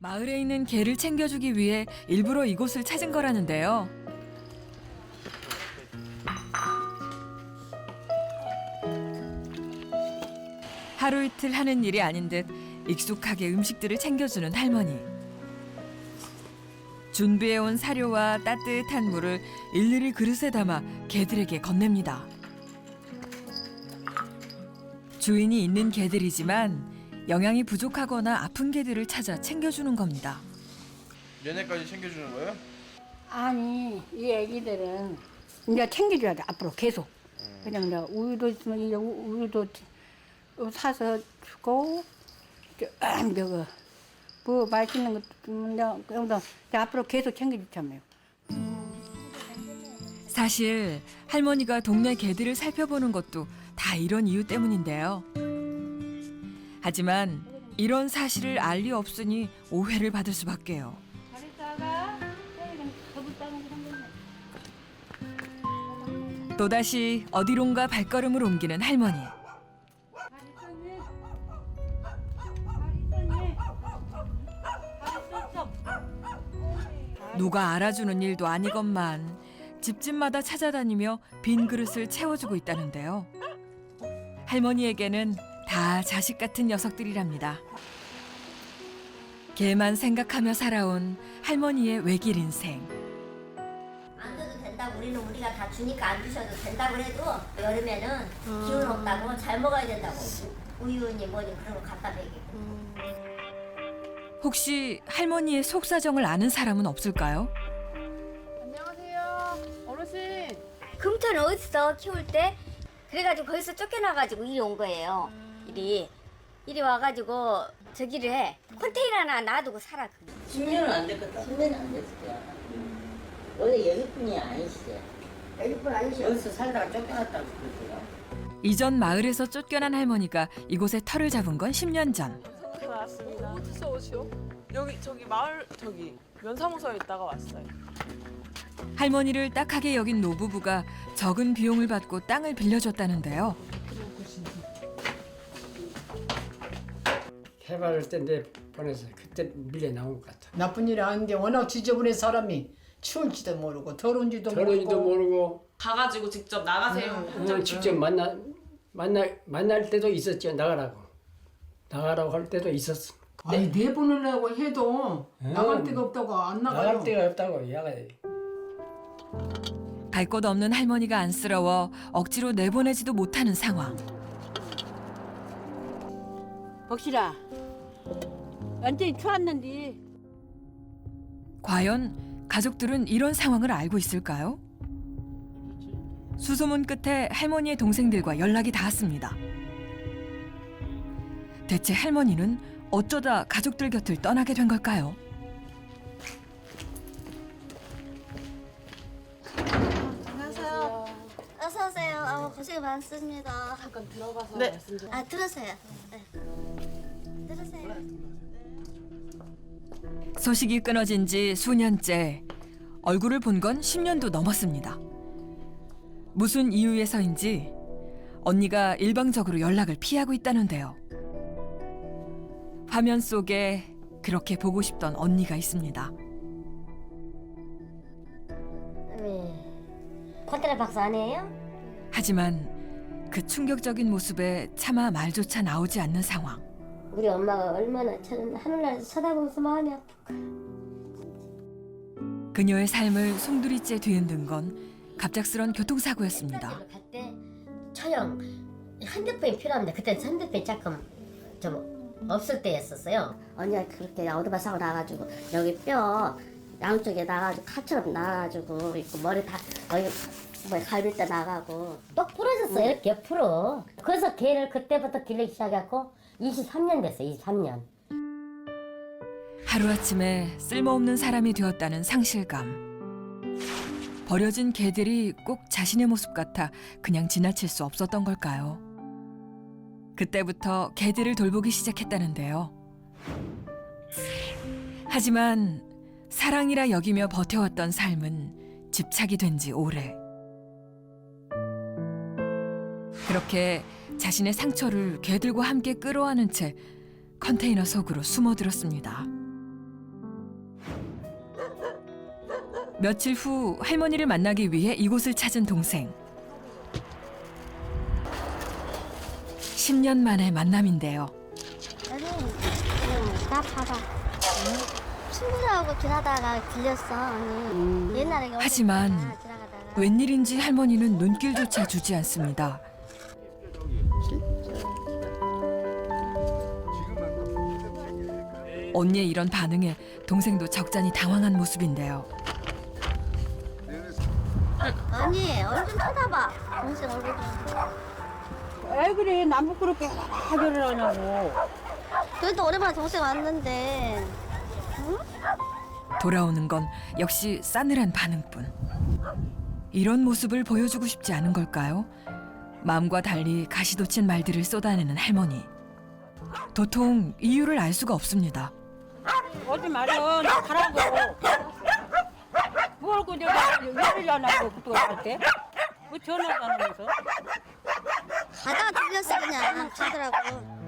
마을에 있는 개를 챙겨주기 위해 일부러 이곳을 찾은 거라는데요. 하루 이틀 하는 일이 아닌 듯 익숙하게 음식들을 챙겨주는 할머니. 준비해온 사료와 따뜻한 물을 일일이 그릇에 담아 개들에게 건넵니다. 주인이 있는 개들이지만 영양이 부족하거나 아픈 개들을 찾아 챙겨주는 겁니다. 얘네까지 챙겨주는 거예요? 아니, 이 애기들은 이제 챙겨줘야 돼, 앞으로 계속. 그냥 이제 우유도 있으면 이제 우유도 사서 주고, 저거, 뭐 맛있는 것도 이제 앞으로 계속 챙겨주자며요. 사실 할머니가 동네 개들을 살펴보는 것도 다 이런 이유 때문인데요. 하지만 이런 사실을 알 리 없으니 오해를 받을 수밖에요. 또다시 어디론가 발걸음을 옮기는 할머니. 누가 알아주는 일도 아니건만 집집마다 찾아다니며 빈 그릇을 채워주고 있다는데요. 할머니에게는 다 자식 같은 녀석들이랍니다. 개만 생각하며 살아온 할머니의 외길 인생. 안 줘도 된다고 우리가 다 주니까 안 주셔도 된다고 해도 여름에는 기운 없다고 잘 먹어야 된다고 우유니 뭐니 그런 거 갖다 먹이고. 혹시 할머니의 속사정을 아는 사람은 없을까요? 안녕하세요, 어르신. 금태는 어딨어 키울 때? 그래가지고 거기서 쫓겨나가지고 이리 온 거예요. 이리 와가지고 저기를 해. 컨테이너 하나 놔두고 살아. 10년은 안 됐겠다. 10년은 안 됐을 거야. 원래 여기뿐이 아니시죠? 여기뿐 아니셔. 여기서 살다가 쫓겨났다고 그러더라. 이전 마을에서 쫓겨난 할머니가 이곳에 터를 잡은 건 10년 전. 나왔습니다. 어디서 오시오? 저기 마을 면사무소에 있다가 왔어요. 할머니를 딱하게 여긴 노부부가 적은 비용을 받고 땅을 빌려줬다는데요. 개발할 때내 보내서 그때 밀려 나온 것 같아. 나쁜 일 아닌데 워낙 지저분해 사람이 추울지도 모르고 더러운지도 저런지도 모르고 가가지고 직접 나가세요. 직접 만날 때도 있었죠. 나가라고 할 때도 있었어. 아니 내보내려고 해도 나갈 데가 없다고 안 나가요. 나갈 데가 없다고 야가. 갈 곳 없는 할머니가 안쓰러워 억지로 내보내지도 못하는 상황. 벅실아, 완전히 추웠는데. 과연 가족들은 이런 상황을 알고 있을까요? 수소문 끝에 할머니의 동생들과 연락이 닿았습니다. 대체 할머니는 어쩌다 가족들 곁을 떠나게 된 걸까요? 안녕하세요. 어서 오세요. 고생 많습니다. 잠깐 들어가서 네. 말씀 좀. 들으세요. 네. 들으세요. 소식이 끊어진 지 수년째. 얼굴을 본 건 10년도 넘었습니다. 무슨 이유에서인지 언니가 일방적으로 연락을 피하고 있다는데요. 화면 속에 그렇게 보고 싶던 언니가 있습니다. 콘테나 박사 아니에요? 하지만 그 충격적인 모습에 차마 말조차 나오지 않는 상황. 우리 엄마가 얼마나 하늘나라에서 쳐다보면서 마음이 아플까. 그녀의 삶을 송두리째 뒤흔든 건 갑작스런 교통사고였습니다. 그때 처형 핸드폰이 필요합니다. 그때 핸드폰이 조금 좀 없을 때였었어요. 언니가 그렇게 오토바이 사고 나가지고 여기 뼈 양쪽에 나가지고 칼처럼 나가지고 있고 머리 다 여기 뭐 갈비뼈 나가고 똑 부러졌어요. 이렇게 옆으로. 그래서 걔를 그때부터 기르기 시작했고 23년 됐어요. 23년. 하루아침에 쓸모없는 사람이 되었다는 상실감. 버려진 개들이 꼭 자신의 모습 같아 그냥 지나칠 수 없었던 걸까요? 그때부터 개들을 돌보기 시작했다는데요. 하지만 사랑이라 여기며 버텨왔던 삶은 집착이 된 지 오래. 그렇게 자신의 상처를 개들과 함께 끌어안은 채 컨테이너 속으로 숨어들었습니다. 며칠 후 할머니를 만나기 위해 이곳을 찾은 동생. 10년 만의 만남인데요. 나 봐봐. 친구들하고 지나다가 들렸어, 언니. 옛날에 여기 하지만 지나가다가. 웬일인지 할머니는 눈길조차 주지 않습니다. 언니의 이런 반응에 동생도 적잖이 당황한 모습인데요. 언니, 얼굴 좀 쳐다봐. 동생 얼굴 좀. 왜 그래? 남북 그렇게 하교를 하냐고. 그래도 오랜만에 동생 왔는데. 돌아오는 건 역시 싸늘한 반응뿐. 이런 모습을 보여주고 싶지 않은 걸까요? 마음과 달리 가시돋친 말들을 쏟아내는 할머니. 도통 이유를 알 수가 없습니다. 오지 마련 가라고. 뭘 그냥 일을 안 하고 그또 할 때? 뭐 전화도 안 하면서? 가다가 들렸어, 그냥. 가더라고.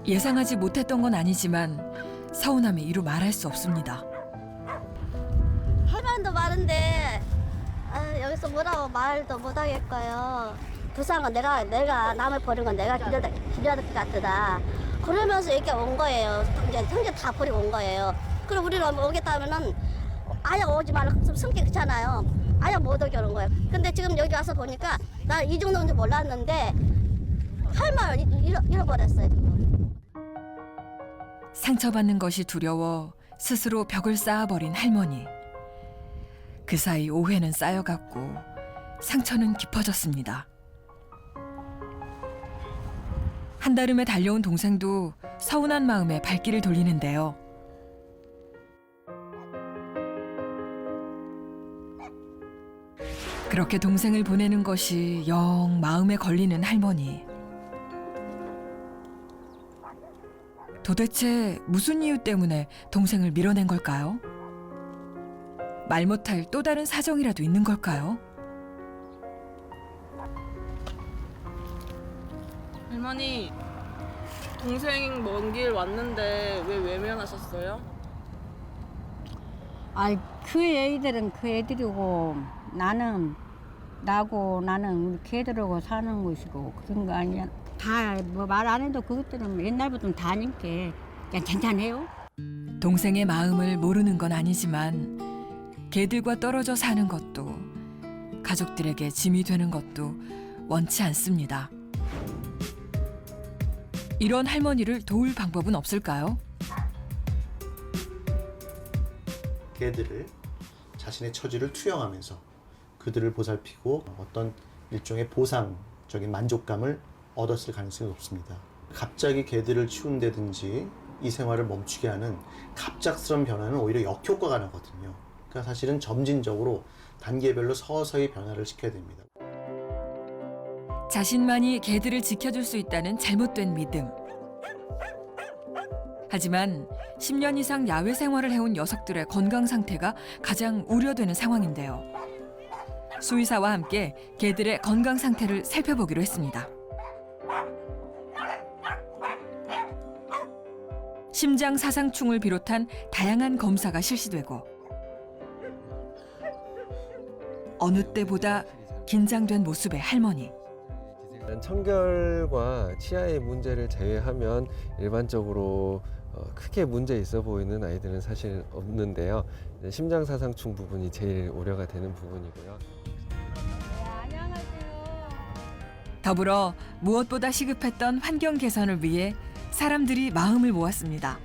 예상하지 못했던 건 아니지만 서운함이 이루 말할 수 없습니다. 할 말도 많은데 여기서 뭐라고 말도 못 하겠고요. 부상은 내가 남을 버린 건 내가 기려야 될 것 같다. 그러면서 이렇게 온 거예요. 이제 형제 다 버리고 온 거예요. 그럼 우리는 오겠다 하면은 아예 오지 말라. 좀 성격 그렇잖아요. 아예 못 오게 오는 거예요. 근데 지금 여기 와서 보니까 나 이 정도인지 몰랐는데 할 말을 잃어버렸어요. 지금. 상처받는 것이 두려워 스스로 벽을 쌓아버린 할머니. 그 사이 오해는 쌓여갔고 상처는 깊어졌습니다. 한달음에 달려온 동생도 서운한 마음에 발길을 돌리는데요. 그렇게 동생을 보내는 것이 영 마음에 걸리는 할머니. 도대체 무슨 이유 때문에 동생을 밀어낸 걸까요? 말 못할 또 다른 사정이라도 있는 걸까요? 할머니, 동생 먼 길 왔는데 왜 외면하셨어요? 아이 그 애들은 그 애들이고 나는 나는 걔들하고 사는 것이고 그런 거 아니야. 다 뭐 말 안 해도 그것들은 옛날부터 다 아니까 그냥 괜찮아요. 동생의 마음을 모르는 건 아니지만 개들과 떨어져 사는 것도 가족들에게 짐이 되는 것도 원치 않습니다. 이런 할머니를 도울 방법은 없을까요? 개들을 자신의 처지를 투영하면서 그들을 보살피고 어떤 일종의 보상적인 만족감을 얻었을 가능성이 높습니다. 갑자기 개들을 치운다든지 이 생활을 멈추게 하는 갑작스러운 변화는 오히려 역효과가 나거든요. 그러니까 사실은 점진적으로 단계별로 서서히 변화를 시켜야 됩니다. 자신만이 개들을 지켜줄 수 있다는 잘못된 믿음. 하지만 10년 이상 야외 생활을 해온 녀석들의 건강 상태가 가장 우려되는 상황인데요. 수의사와 함께 개들의 건강 상태를 살펴보기로 했습니다. 심장 사상충을 비롯한 다양한 검사가 실시되고 어느 때보다 긴장된 모습의 할머니. 청결과 치아의 문제를 제외하면 일반적으로 크게 문제 있어 보이는 아이들은 사실 없는데요. 심장사상충 부분이 제일 우려가 되는 부분이고요. 더불어 무엇보다 시급했던 환경 개선을 위해 사람들이 마음을 모았습니다.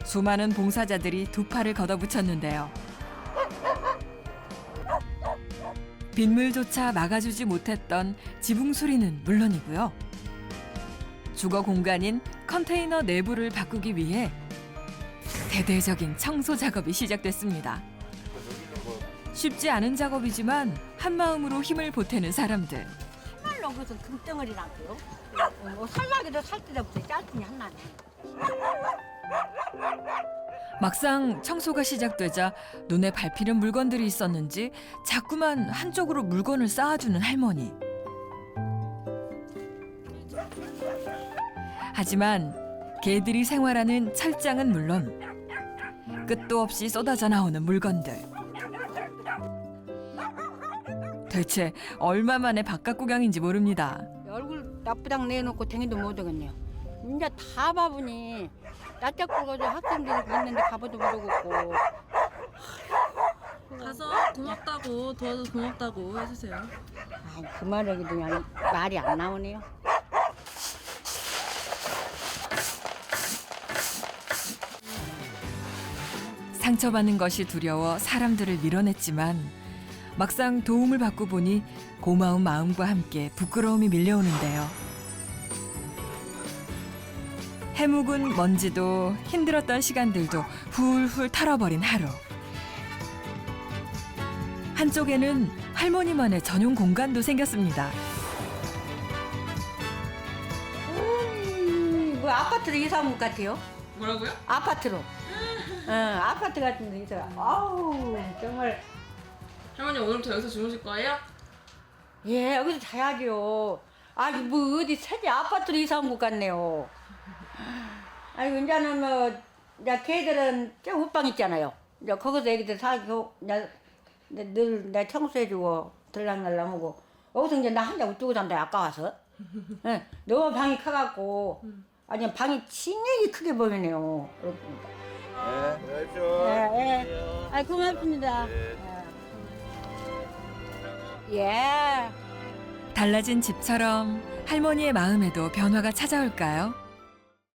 수많은 봉사자들이 두 팔을 걷어붙였는데요. 빗물조차 막아주지 못했던 지붕 소리는 물론이고요. 주거 공간인 컨테이너 내부를 바꾸기 위해 대대적인 청소 작업이 시작됐습니다. 쉽지 않은 작업이지만 한마음으로 힘을 보태는 사람들. 정말로 그래서 금덩어리라고요. 뭐 살라기도 살 때부터 짤뿐이 하나네. 막상 청소가 시작되자 눈에 밟히는 물건들이 있었는지 자꾸만 한쪽으로 물건을 쌓아두는 할머니. 하지만 개들이 생활하는 철장은 물론 끝도 없이 쏟아져 나오는 물건들. 대체 얼마 만에 바깥 구경인지 모릅니다. 얼굴 나쁘당 내놓고 댕이도 못 오겠네요. 이제 다 바보니 낯짝 보고도 학생들이 있는데 가봐도 못 오겠고. 가서 고맙다고 도와줘서 고맙다고 해주세요. 아이, 그 말하기도 그냥 말이 안 나오네요. 상처받는 것이 두려워 사람들을 밀어냈지만 막상 도움을 받고 보니 고마운 마음과 함께 부끄러움이 밀려오는데요. 해묵은 먼지도 힘들었던 시간들도 훌훌 털어버린 하루. 한쪽에는 할머니만의 전용 공간도 생겼습니다. 뭐 아파트로 이사 온 것 같아요? 뭐라고요? 아파트로. 아파트 같은 데 이사. 아우 정말. 할머니 오늘부터 여기서 주무실 거예요? 예, 여기서 자야죠. 아니 뭐 어디 새지 아파트로 이사 온 것 같네요. 아니 이제는 뭐 이제 걔들은 저 옷방 있잖아요. 이제 거기서 애기들 사고 늘 내 청소해주고 들랑날랑 하고 여기서 이제 나 혼자 웃고 산다 아까워서. 예, 너무 방이 커갖고 아니 방이 진하게 크게 보이네요. 그렇습니다. 예. 아 고맙습니다. 예. 달라진 집처럼 할머니의 마음에도 변화가 찾아올까요?